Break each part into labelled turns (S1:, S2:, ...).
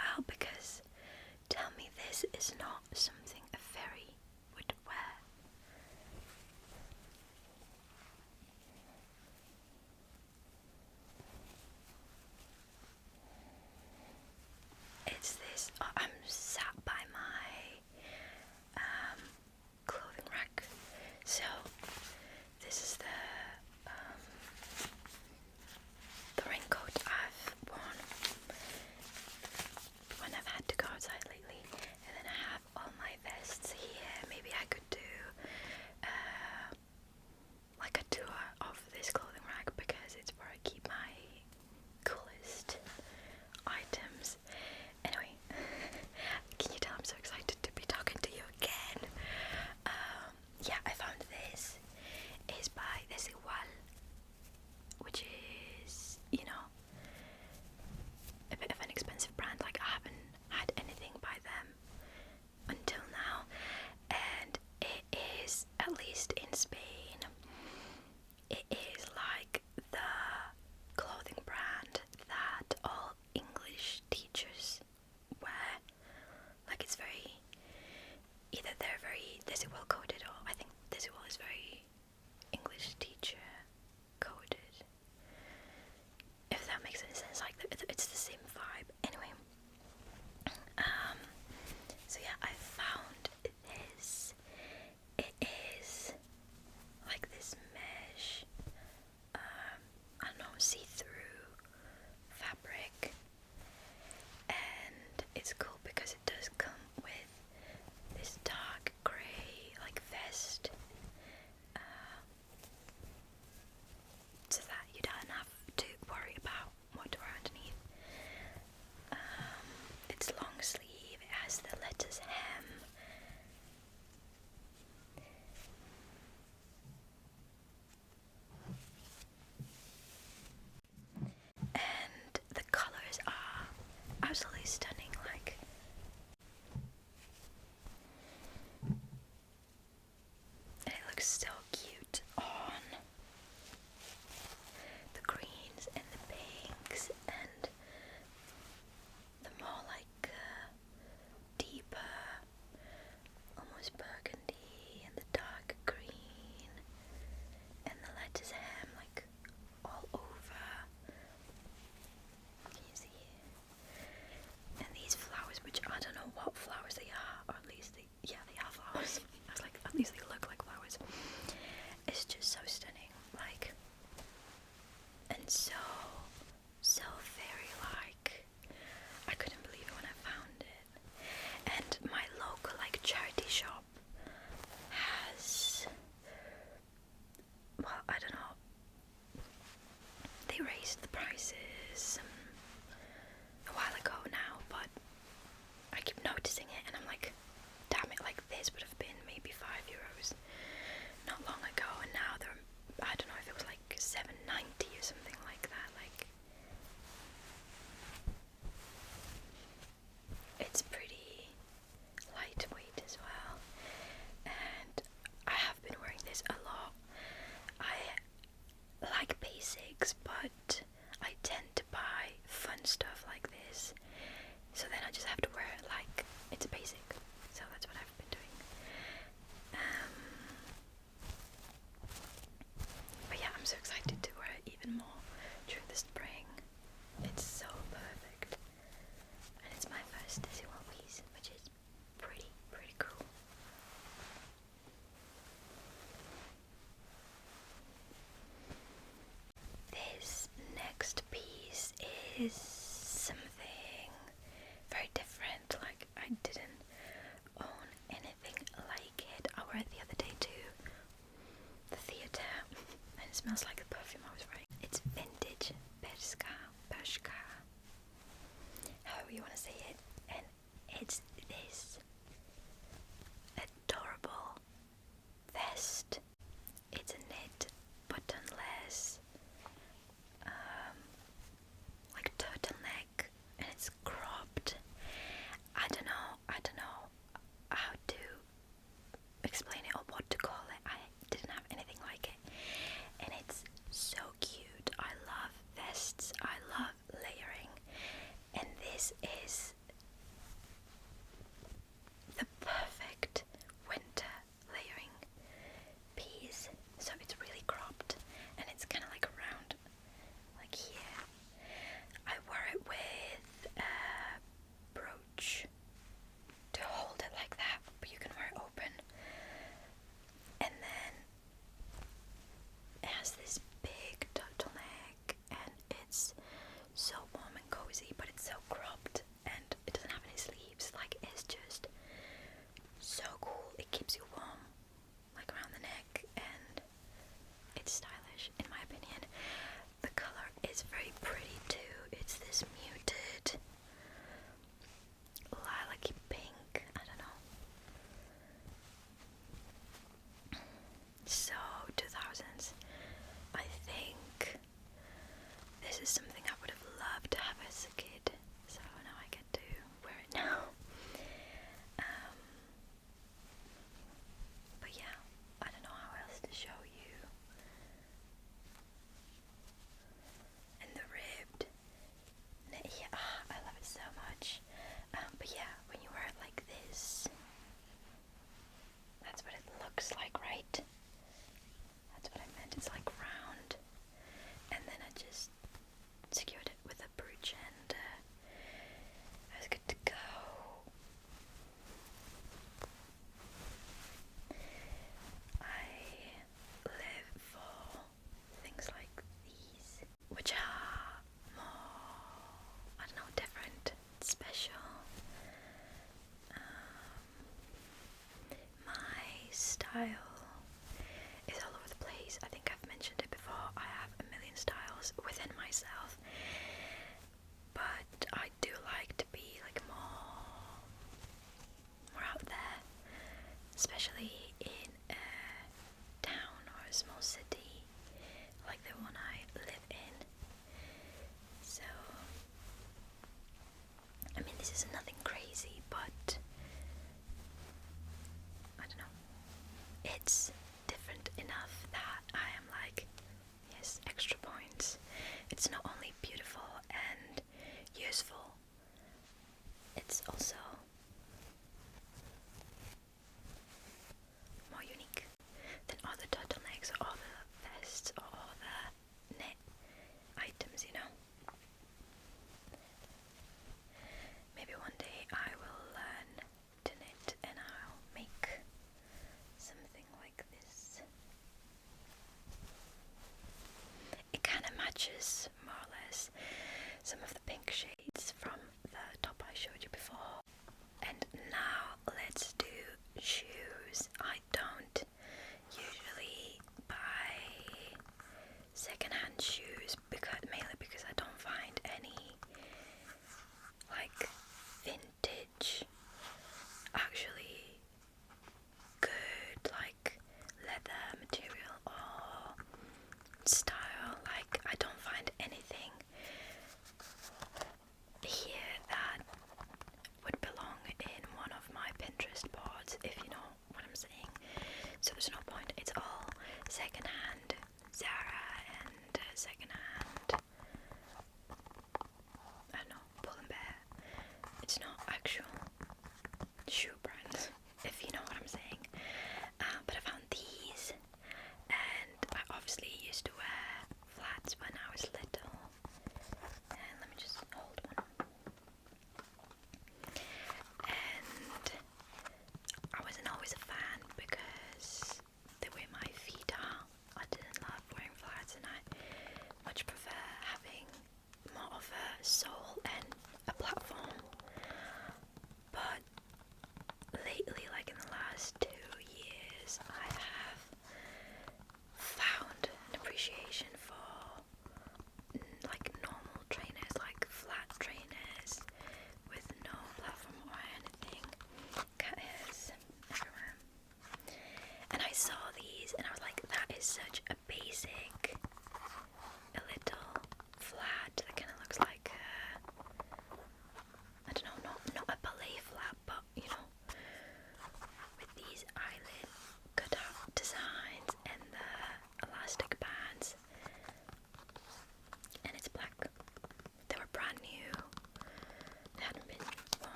S1: well, because tell me this is not something a fairy would wear. It's this. I'm sat by my clothing rack. So this is the raincoat I've worn when I've had to go outside lately, and then I have all my vests here. Maybe I could do like a tour of this clothing rack because it's where I keep my coolest items. Anyway, can you tell I'm so excited to be talking to you again? Yeah, I found this. It's by Desigual, which is, you know, a bit of an expensive brand. Like, I haven't had anything by them until now, and it is, at least in Spain, it is like the clothing brand that all English teachers wear. Like, it's very, either they're very Desigual coded, or I think Desigual is very English teacher coded, if that makes any sense. Like, it's the same vibe. Anyway, so yeah, I found this. It is like this mesh, I don't know, see-through fabric, and it's cool because it does come with this dark grey like vest, so that you don't have to worry about what to wear underneath. It's long sleeve, it has the letters hem, and the colours are absolutely stunning. Like, and it looks so cute on the greens and the pinks and the more like deeper, almost burgundy, and the dark green, and the letters hem like all over. Can you see? And these flowers, which I don't know what flowers they are, or at least they are flowers. I was like, at least they look like flowers. It's just so stunning, like, and so fairy-like. I couldn't believe it when I found it. And my local like charity shop has, well, I don't know, they raised the prices a while ago now, but I keep noticing it and I'm like, damn it, like this would have been maybe €5 not long ago, and now they're, I don't know if it was like $7.90 or something like that. Like, it's pretty lightweight as well, and I have been wearing this a lot. I like basics, but I tend to buy fun stuff like this, so then I just have to wear it like it's basic. So that's what I've been doing.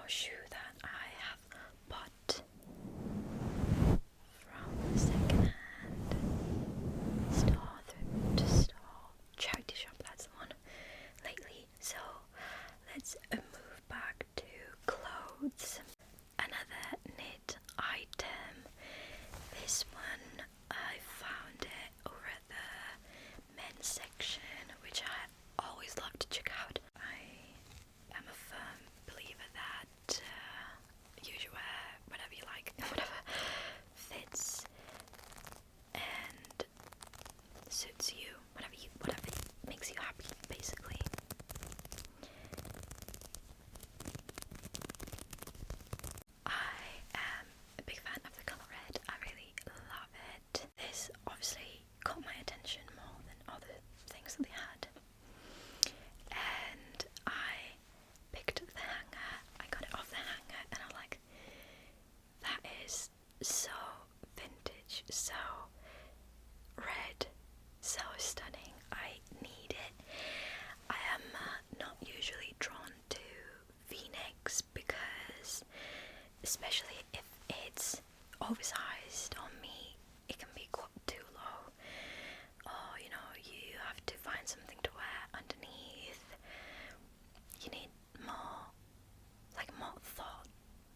S1: shoe that I have bought from Secondhand store, thrift store, charity shop, that's the one, lately. So let's move back to clothes. Another knit item. This one, I found it over at the men's section, which I always love to check out. I am a firm believer that you should wear whatever you like, whatever fits and suits you, whatever makes you happy, basically. I am a big fan of the colour red. I really love it. This obviously caught my attention more than other things that they had, and I picked the hanger. I got it off the hanger, and I'm like, that is so vintage, so red, so stunning. I need it. I am not usually drawn to v-necks because, especially if it's oversized on me, it can be quite too low, or you know, you have to find something to wear underneath. You need more thought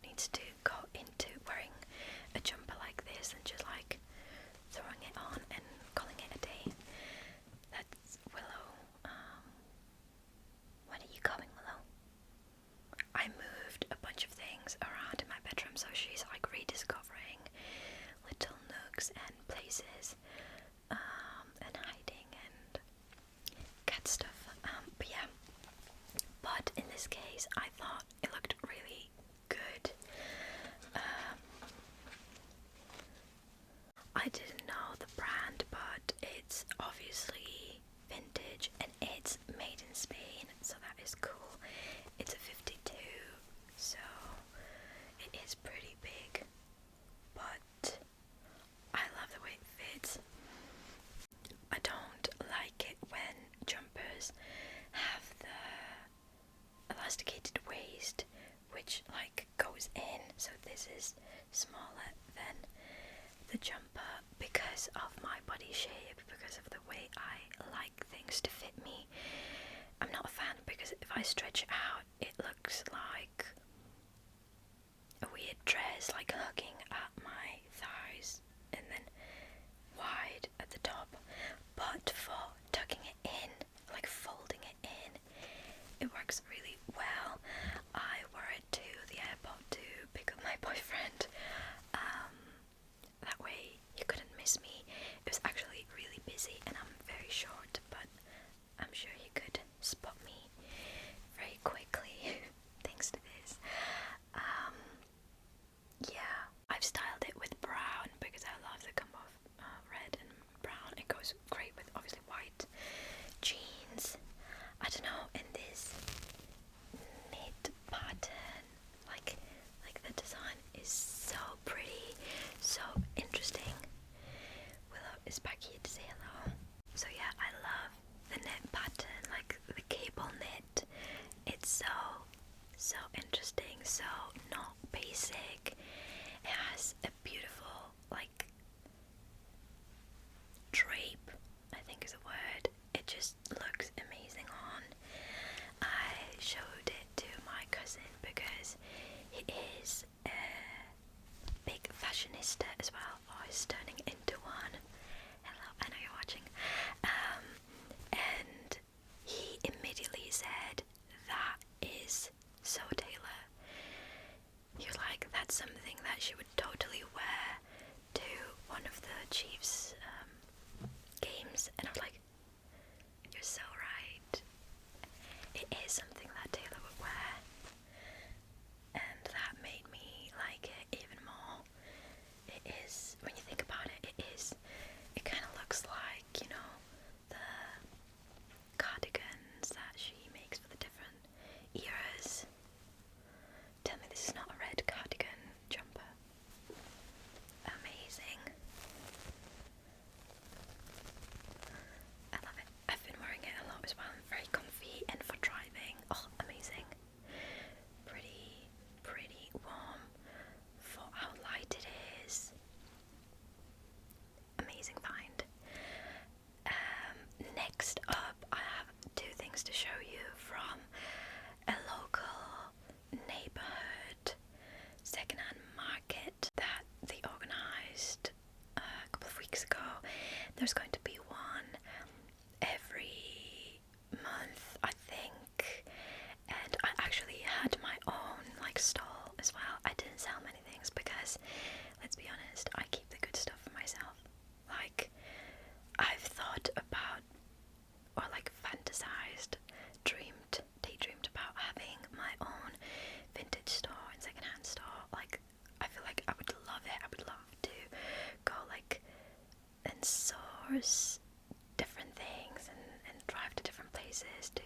S1: needs to go into wearing a jumper like this than just like throwing it on and calling it a day. That's Willow. When are you coming, Willow? I moved a bunch of things around in my bedroom, so she's like rediscovering little nooks and places, and hiding and cat stuff. But yeah. But in this case, I thought it looked really good. I didn't know the brand, but it's obviously vintage and it's made in Spain, so that is cool. It's a 52, so it is pretty big, but I love the way it fits. I don't like it when jumpers have the elasticated waist, which like goes in, so this is smaller than the jumper because of my body shape, because of the way I like things to fit me. I'm not a fan because if I stretch out, it looks like a weird dress, like hugging at my thighs and then wide at the top. But for tucking it in, like folding it in, it works really well. I wore it to the airport to pick up my boyfriend. That way you couldn't miss me. It was actually really busy and I'm very short, but I'm sure he could spot me very quickly thanks to this. Yeah, I've styled it with brown because I love the combo of red and brown. It goes great with obviously white jeans. I don't know, in this knit pattern, like the design is so pretty, so interesting. Willow is back here to say hello. So yeah, I love the knit pattern, like the cable knit. It's so interesting, so not basic. It has a beautiful like drape, I think is a word. It just looks amazing on. I showed it to my cousin because he is a big fashionista as well, or he's turning into one. Hello, I know you're watching. And he immediately said, that is so Taylor. He was like, that's something that she would totally wear to one of the Chiefs games. And I was like, you're so right. It is something that Taylor would wear. And that made me like it even more. It is, when you think about it, it kind of looks like, you know, the cardigans that she makes for the different eras. Tell me this is not a red cardigan jumper. Amazing. I love it. I've been wearing it a lot as well. I'm very comfy, and for driving, oh, source different things and drive to different places to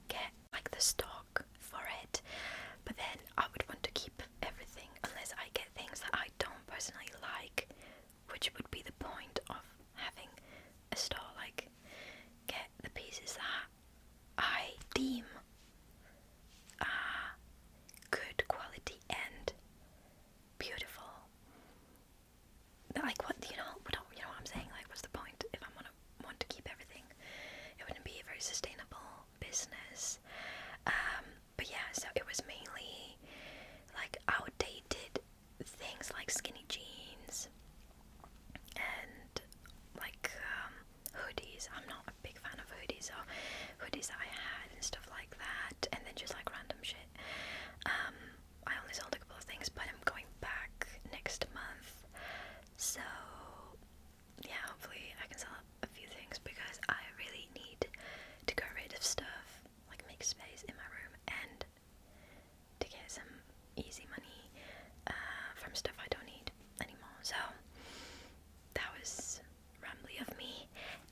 S1: get like the stock for it, but then I would want to keep everything unless I get things that I don't personally like, which would be the point of having a store. Like, get the pieces that I deem good quality and beautiful. Like, what, you know what I'm saying? Like, what's the point if I want to keep everything? It wouldn't be a very sustainable business. But yeah, so it was mainly like outdated things like skinny jeans and like hoodies. I'm not a big fan of hoodies, so hoodies that I had and stuff like that, and then just like random shit. I only sold a couple of things, but I'm going back next month, so yeah, hopefully I can sell a few things because I really need to get rid of stuff, like make space in my room and to get some easy money from stuff I don't need anymore. So that was rambly of me.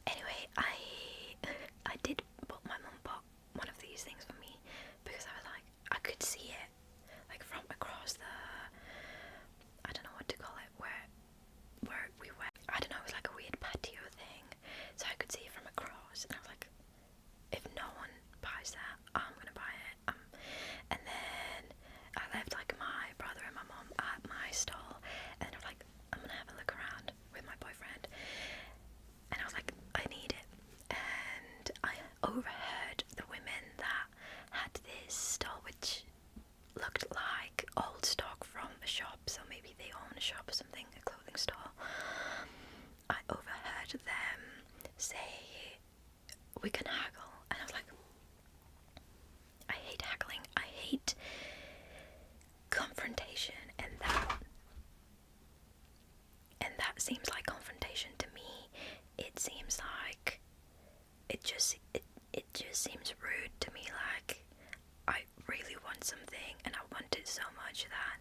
S1: Anyway, I did, but my mum bought one of these things for me because I was like, I could see it like from across the, I don't know what to call it, where we went. I don't know, it was like a weird patio thing, so I could see it from across, and I was like, if no one buys that, I'm gonna buy it. And then I left like my brother and my mom at my stall, and I was like, I'm gonna have a look around with my boyfriend, and I was like, I need it. And I overheard the women that had this stall, which looked like old stock from a shop, so maybe they own a shop or something, a clothing store. I overheard them say, we can haggle, and I was like, I hate haggling, I hate confrontation, and that seems like confrontation to me. It seems like it just seems rude to me. Like, I really want something and I want it so much that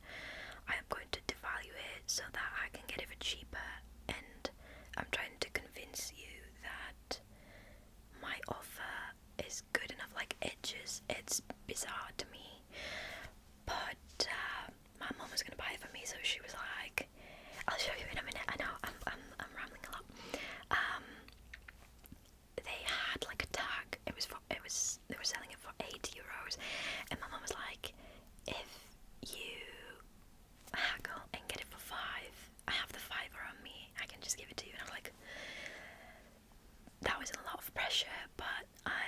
S1: I am going to devalue it so that I can get it for cheaper, and I'm trying to convince you that my offer is good enough. Like, it's bizarre to me. But my mom was gonna buy it for me, so she was like, I'll show you in a minute. I know I'm rambling a lot. They had like a tag. They were selling it for €8, and my mom was like, if you haggle and get it for £5, I have the fiver on me, I can just give it to you. And I was like, that was a lot of pressure, but I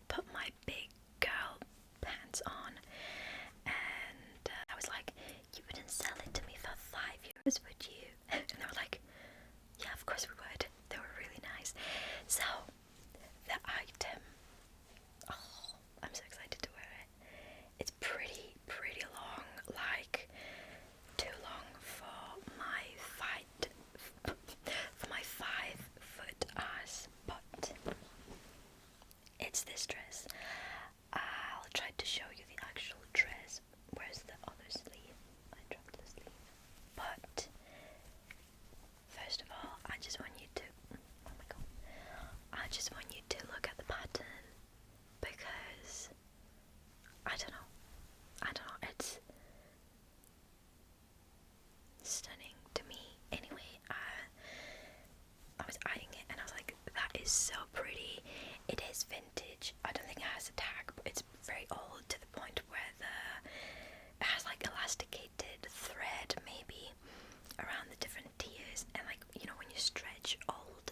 S1: put my big girl pants on, and I was like, you wouldn't sell it to me for €5, would you? And they were like, yeah, of course we would. They were really nice. So the item, oh, I'm so excited to wear it. It's pretty long, like too long for my 5-foot ass, but it's this dress. I'll try to show you the actual dress. Where's the other sleeve? I dropped the sleeve. But first of all, I just want you to, oh my god, I just want you to look at the pattern, because I don't know, it's stunning to me. Anyway, I was eyeing it and I was like, that is so pretty. It is vintage. I don't think it has a tag, but it's very old, to the point where it has like elasticated thread maybe around the different tiers, and like, you know, when you stretch old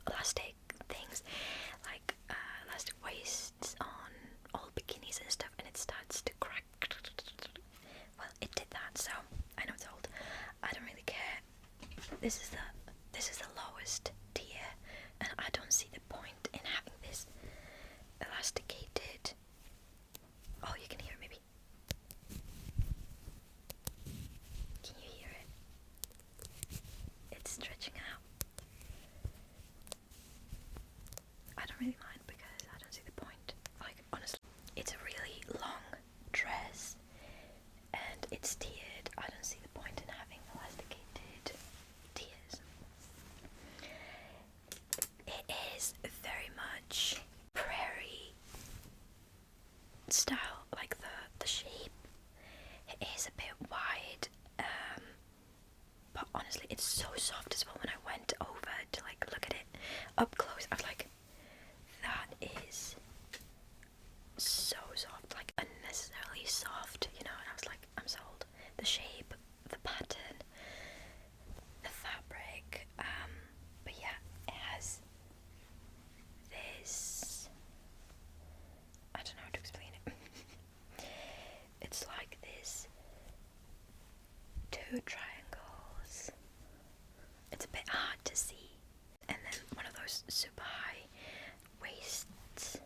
S1: elastic things, like elastic waists on old bikinis and stuff, and it starts to crack. Well, it did that, so I know it's old. I don't really care. This is the lowest tier, and I don't see the point in having this elasticated. Oh, you can hear it maybe. Can you hear it? It's stretching out. I don't really mind because I don't see the point. Like, honestly, it's a really long dress and it's tiered. I don't see the point in having elasticated tiers. honestly, it's so soft as well. When I went over to like look at it up close, I was like, that is so soft, like unnecessarily soft, you know. And I was like, I'm sold. The shape, the pattern, the fabric, but yeah, it has this, I don't know how to explain it. It's like this two triangles. It's a bit hard to see. And then one of those super high waists.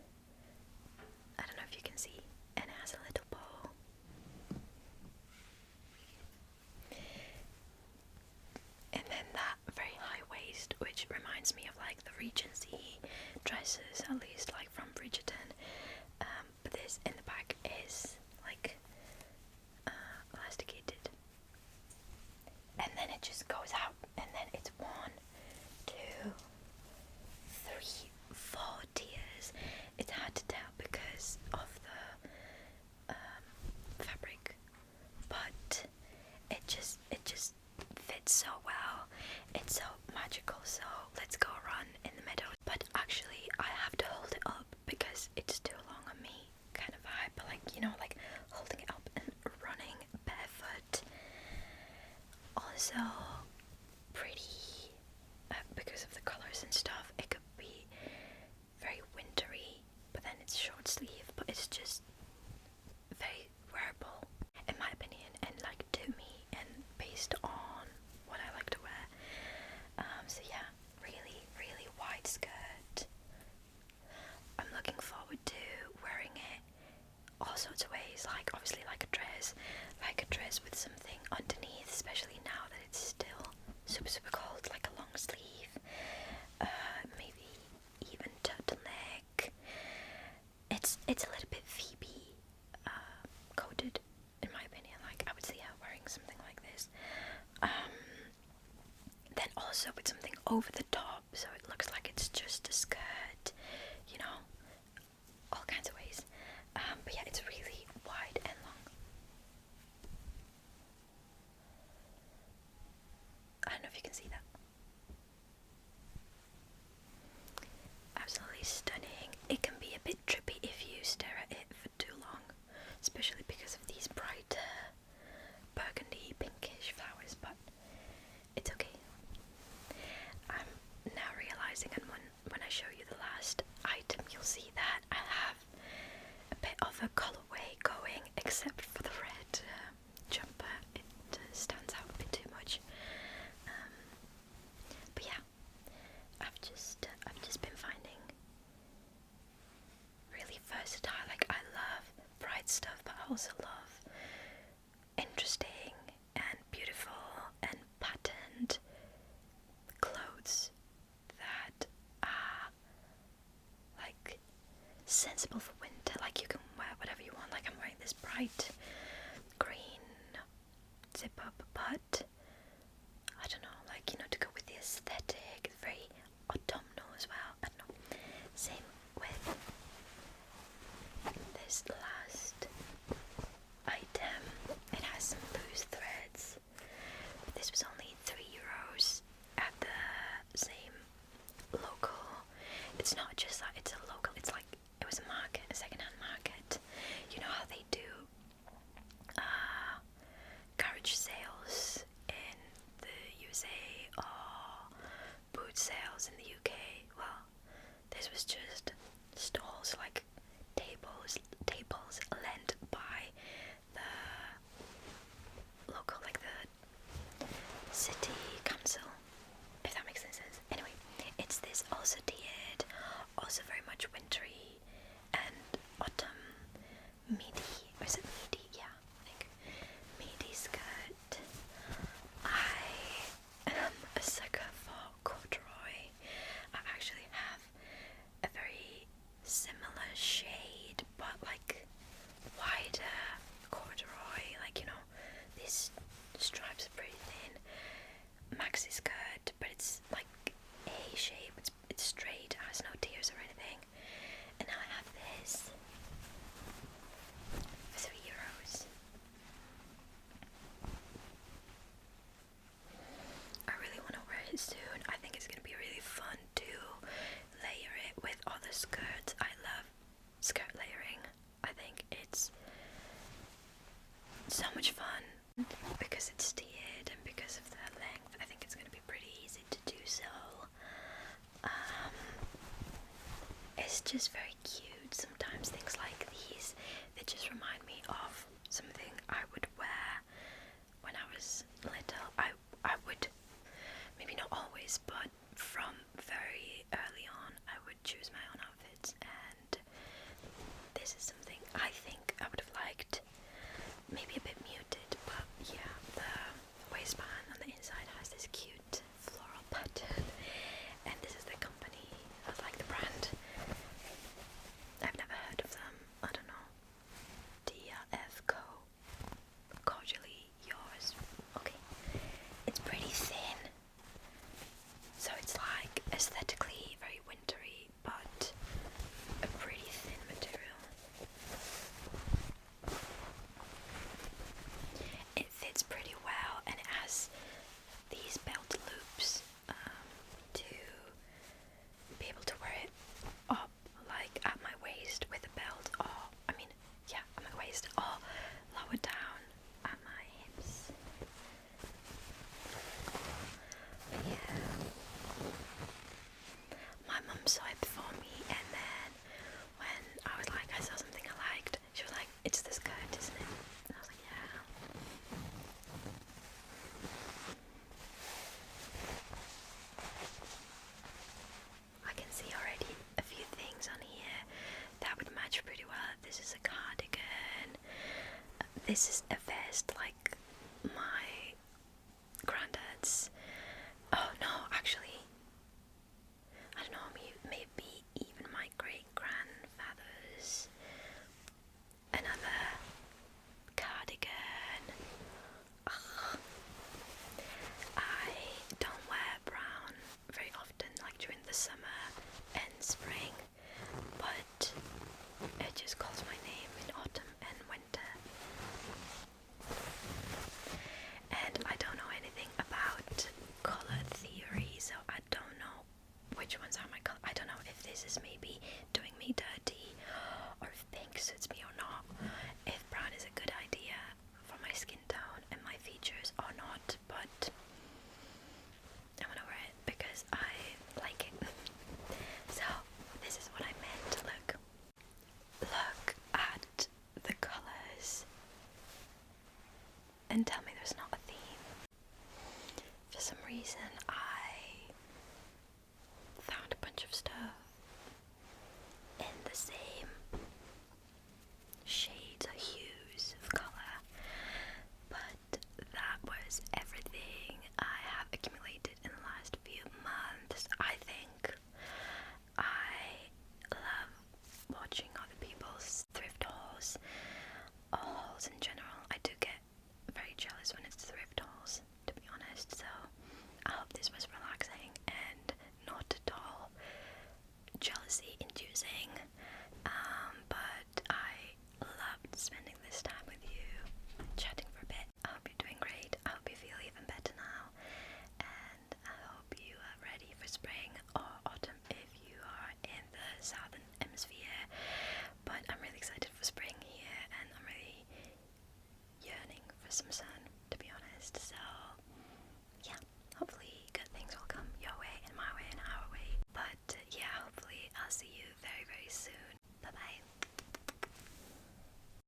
S1: I don't know if you can see. And it has a little bow. And then that very high waist, which reminds me of like the Regency dresses, at least like from Bridgerton. But this in the back is like elasticated. And then it just goes out, and then it's 1, 2, 3, 4 tiers. It's hard to tell because of the fabric, but it just fits so well. It's so magical. So let's go run in the meadow. But actually, I have to hold it up because it's too long on me, kind of vibe. But like, you know, like holding it up and running barefoot. Also pretty because of the colors and stuff. It could be very wintry, but then it's short sleeve, but it's just very wearable in my opinion, and like to me, and based on what I like to wear. So yeah, really wide skirt. I'm looking forward to wearing it all sorts of ways, like obviously like a dress with something underneath, especially now that it's still super cold, like a long sleeve, maybe even turtleneck. It's a little bit Phoebe coded in my opinion. Like I would see her wearing something like this. Then also with something over the top, so it looks like it's just a skirt, you know, all kinds of ways. But yeah, it's really wide and long. I don't know if you can see that. Absolutely stunning. It can be a bit trippy if you stare at it for too long, especially because of these bright burgundy pinkish flowers, but it's okay. I'm now realizing, and when I show you the last item, you'll see that I have a bit of a colorway going, except for the red jumper. It stands out a bit too much. But yeah, I've just been finding really versatile. Like I love bright stuff, but I also love interesting and beautiful and patterned clothes that are like sensible for winter. Like you can wear whatever you want. Like I'm wearing this bright green zip up, but I don't know, like, you know, to go with the aesthetic. It's very autumnal as well. I don't know. Same with this last item. It has some loose threads. This was only €3 at the same local. It's not just that it's a local, it's like it was a market, a secondhand market. You know how they do so much fun because it's tiered and because of the length. I think it's going to be pretty easy to do so. It's just very cute. Sometimes things like these, they just remind me of something I would wear when I was little. I would, maybe not always, but from very early on, I would choose my own outfits, and this is something I think I would have liked. Maybe a bit muted, but yeah, the waistband on the inside has this cute floral pattern, and this is the company, I like the brand. I've never heard of them, I don't know. DRF Co. Cordially yours. Okay. It's pretty thin. So it's like aesthetically very wintry, but a pretty thin material. It fits pretty well, and it has these belt loops to be able to wear it up, like at my waist with a belt, or I mean, yeah, at my waist, or lower down at my hips. But yeah, my mum saw it before me, and then when I was like, I saw something I liked, she was like, it's this skirt, isn't it? And I was like, yeah. I can see already a few things on here that would match pretty well. This is a cardigan. This is a vest like my granddad's. Oh no, actually, I don't know, maybe even my great-grandfather's. Another cardigan. Ugh. I don't wear brown very often, like during the summer and spring, but it just calls my name in autumn and winter. And I don't know anything about color theory, so I don't know which ones are my color. I don't know if this is maybe doing me dirty, or if pink suits me or not, if brown is a good idea for my skin tone and my features or not, but I'm gonna wear it because I like it. So this is what I meant. Look at the colours and tell me there's not a theme. For some reason I found a bunch of stuff in the same shades or hues of colour, but that was everything I have accumulated in the last few months. I think I love watching other people's thrift hauls, or hauls in general. I do get very jealous when it's thrift hauls, to be honest, so I hope this was relaxing and not at all jealousy inducing, but I loved spending this time with you, chatting for a bit. I hope you're doing great. I hope you feel even better now, and I hope you are ready for spring or autumn if you are in the southern hemisphere. But I'm really excited for spring here, and I'm really yearning for some sun.